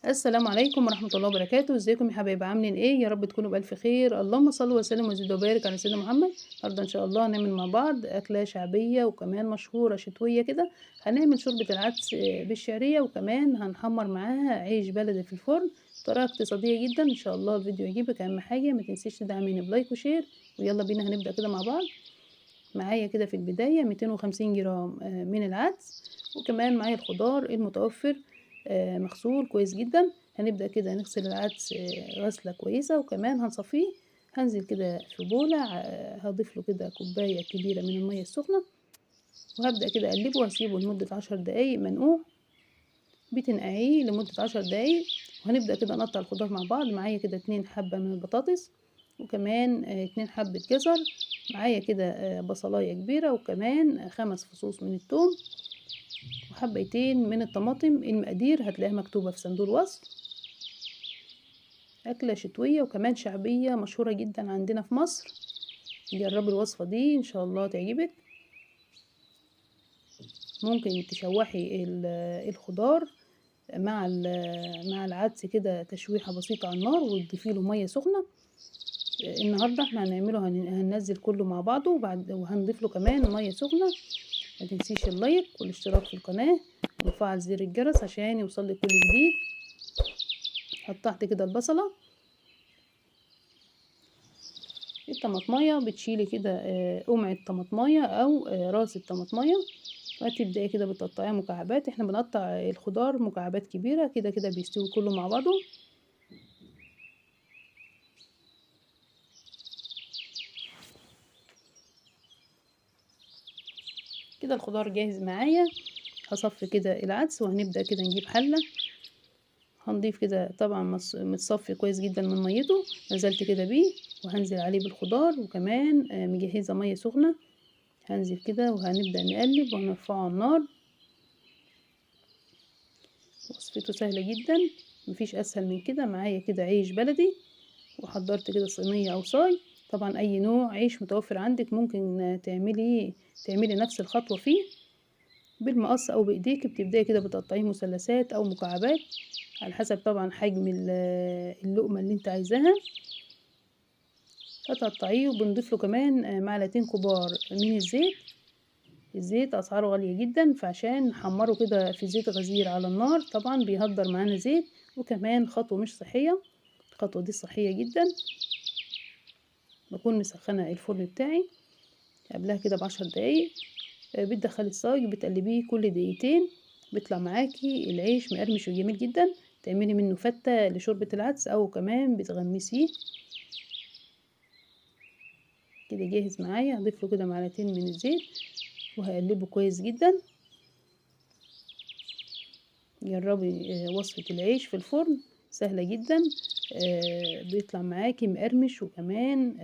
السلام عليكم ورحمة الله وبركاته، ازيكم يا حبايبي عاملين ايه؟ يا رب تكونوا بألف خير. اللهم صل وسلم وزد وبارك على سيدنا محمد. النهارده ان شاء الله هنعمل مع بعض أكلة شعبية وكمان مشهورة شتوية كده. هنعمل شوربة العدس بالشعرية، وكمان هنحمر معاها عيش بلدي في الفرن بطريقة اقتصادية جدا. ان شاء الله الفيديو يعجبك. اهم حاجة ما تنسيش تدعميني بلايك وشير، ويلا بينا هنبدأ كده مع بعض. معايا كده في البداية 250 جرام من العدس، وكمان معايا الخضار المتوفر مغسول كويس جدا. هنبدأ كده نغسل العدس غسلة كويسة، وكمان هنصفيه. هنزل كده في بولة، هضيف له كده كوباية كبيرة من المية السخنة، وهبدأ كده أقلبه وهسيبه لمدة 10 دقايق منقوع. بتنقعيه لمدة 10 دقايق، وهنبدأ كده نقطع الخضار مع بعض. معايا كده 2 حبة من البطاطس، وكمان 2 حبة جزر. معايا كده بصلاية كبيرة، وكمان 5 فصوص من الثوم، وحبيتين من الطماطم. المقادير هتلاقيها مكتوبة في صندوق الوصف. أكلة شتوية وكمان شعبية مشهورة جدا عندنا في مصر. جربي الوصفة دي إن شاء الله تعجبك. ممكن تشوحي الخضار مع العدس كده تشويحة بسيطة على النار، وتضيفي له مية سخنة. النهارده احنا هنعمله هننزل كله مع بعضه، وهنضيف له كمان مية سخنة. ما تنسيش اللايك والاشتراك في القناة وفعل زر الجرس عشان يوصلك كل جديد. قطعت كده البصلة. الطماطمية بتشيلي كده قمع الطماطمية او راس الطماطمية، وهتبدأي كده بتقطعيها مكعبات. احنا بنقطع الخضار مكعبات كبيرة كده كده بيستوي كله مع بعضه. كده الخضار جاهز معايا. هصفي كده العدس، وهنبدأ كده نجيب حلة. هنضيف كده طبعا متصفي كويس جدا من ميته، نزلت كده بيه، وهنزل عليه بالخضار، وكمان مجهزة مية سخنة. هنزل كده وهنبدأ نقلب ونرفعه على النار. وصفته سهلة جدا، مفيش اسهل من كده. معايا كده عيش بلدي، وحضرت كده صينية او صاج. طبعا اي نوع عيش متوفر عندك ممكن تعملي نفس الخطوة فيه بالمقص او بايديك. بتبداي كده بتقطعيه مثلثات او مكعبات على حسب طبعا حجم اللقمة اللي انت عايزاها. هتقطعيه، وبنضيف له كمان معلقتين كبار من الزيت. الزيت اسعاره غالية جدا، فعشان نحمره كده في زيت غزير على النار طبعا بيهدر معانا زيت، وكمان خطوة مش صحية. الخطوة دي صحية جدا. بكون مسخنة الفرن بتاعي قبلها كده ب10 دقايق. بتدخلي الصاج بتقلبيه كل دقيقتين، بيطلع معاكي العيش مقرمش وجميل جدا. تعملي منه فتة لشوربة العدس، او كمان بتغمسيه. كده جاهز معايا. هضيف له كده معلقتين من الزيت، وهقلبه كويس جدا. جربي وصفة العيش في الفرن، سهلة جدا. بيطلع معاكي مقرمش، وكمان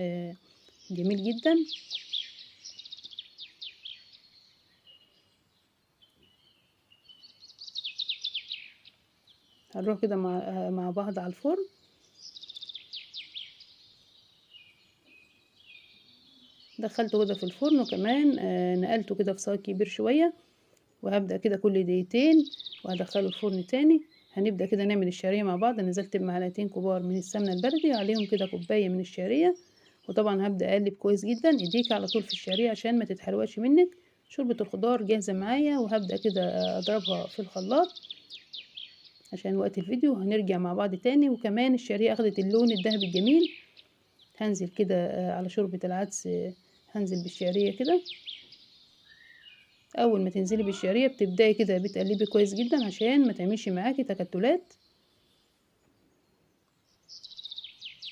جميل جدا. هنروح كده مع بعض على الفرن. دخلته كده في الفرن، وكمان نقلته كده في صاج كبير شوية، وهبدأ كده كل دقيقتين وهدخله الفرن تاني. هنبدأ كده نعمل الشعرية مع بعض. نزلت بمعلقتين كبار من السمنة البلدي، عليهم كده كوباية من الشعرية. وطبعا هبدأ اقلب كويس جدا، ايديك على طول في الشعرية عشان ما تتحرقش منك. شوربة الخضار جاهزة معايا، وهبدأ كده اضربها في الخلاط عشان وقت الفيديو. هنرجع مع بعض تاني. وكمان الشعرية اخدت اللون الذهبي الجميل. هنزل كده على شوربة العدس. هنزل بالشعرية كده. اول ما تنزلي بالشعريه بتبداي كده بتقلبي كويس جدا عشان ما تعملش معاكي تكتلات.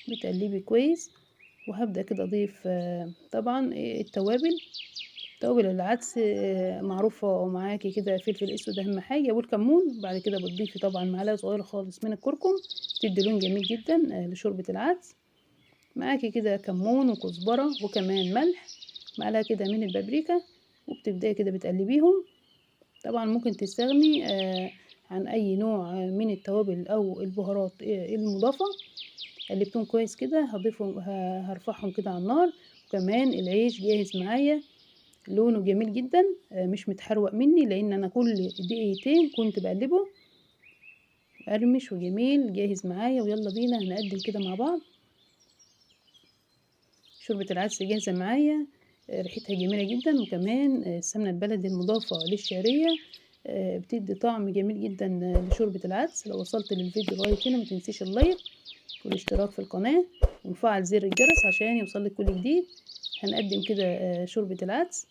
بتقلبي كويس، وهبدا كده اضيف طبعا التوابل. توابل العدس معروفه معاكي كده، فلفل اسود اهم حاجه، والكمون. بعد كده بتضيفي طبعا معلقه صغيره خالص من الكركم، تدي لون جميل جدا لشوربه العدس. معاكي كده كمون وكزبره وكمان ملح، معلقه كده من البابريكا. وبتبداي كده بتقلبيهم. طبعا ممكن تستغني عن اي نوع من التوابل او البهارات المضافة. قلبتهم كويس كده، هرفعهم كده على النار. وكمان العيش جاهز معايا، لونه جميل جدا، مش متحروق مني لان انا كل دقيقتين كنت بقلبه. مقرمش وجميل جاهز معايا، ويلا بينا هنقدم كده مع بعض. شوربة العدس جاهزة معايا، ريحتها جميلة جدا، وكمان السمنة البلدي المضافة للشعرية بتدي طعم جميل جدا لشوربة العدس. لو وصلت للفيديو لغاية هنا ما تنسيش اللايك والاشتراك في القناة ونفعل زر الجرس عشان يوصلك كل جديد. هنقدم كده شوربة العدس،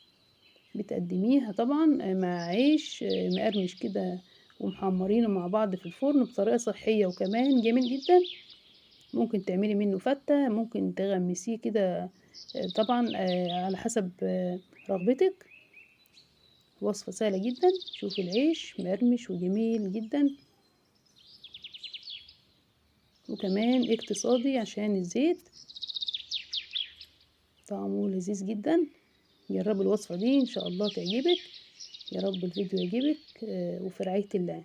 بتقدميها طبعا مع عيش مقرمش كده ومحمرينه مع بعض في الفرن بطريقة صحية وكمان جميل جدا. ممكن تعملي منه فتة، ممكن تغمسيه كده طبعا على حسب رغبتك. وصفة سهلة جدا. شوفي العيش مقرمش وجميل جدا وكمان اقتصادي عشان الزيت، طعمه لذيذ جدا. جربوا الوصفة دي ان شاء الله تعجبك. يا رب الفيديو يعجبك وفي رعاية الله.